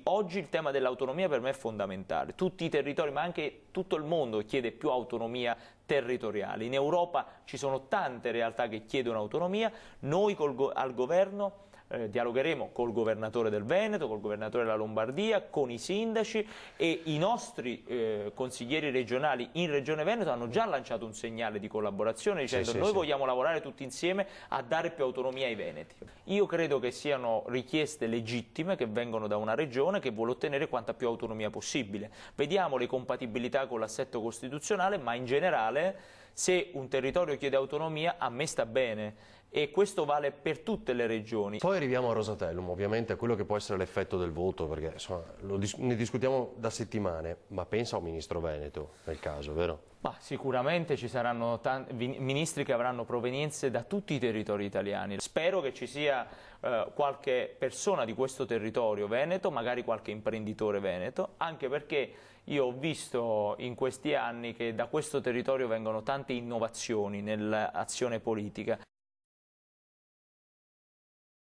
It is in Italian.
oggi il tema dell'autonomia per me è fondamentale. Tutti i territori, ma anche tutto il mondo chiede più autonomia territoriale. In Europa ci sono tante realtà che chiedono autonomia, noi al governo dialogheremo col governatore del Veneto, col governatore della Lombardia, con i sindaci, e i nostri consiglieri regionali in Regione Veneto hanno già lanciato un segnale di collaborazione dicendo noi vogliamo lavorare tutti insieme a dare più autonomia ai veneti. Io credo che siano richieste legittime che vengono da una regione che vuole ottenere quanta più autonomia possibile. Vediamo le compatibilità con l'assetto costituzionale, ma in generale se un territorio chiede autonomia a me sta bene, e questo vale per tutte le regioni. Poi arriviamo a Rosatellum, ovviamente a quello che può essere l'effetto del voto, perché insomma, ne discutiamo da settimane, ma pensa a un ministro veneto nel caso, vero? Ma sicuramente ci saranno ministri che avranno provenienze da tutti i territori italiani. Spero che ci sia qualche persona di questo territorio veneto, magari qualche imprenditore veneto, anche perché io ho visto in questi anni che da questo territorio vengono tante innovazioni nell'azione politica.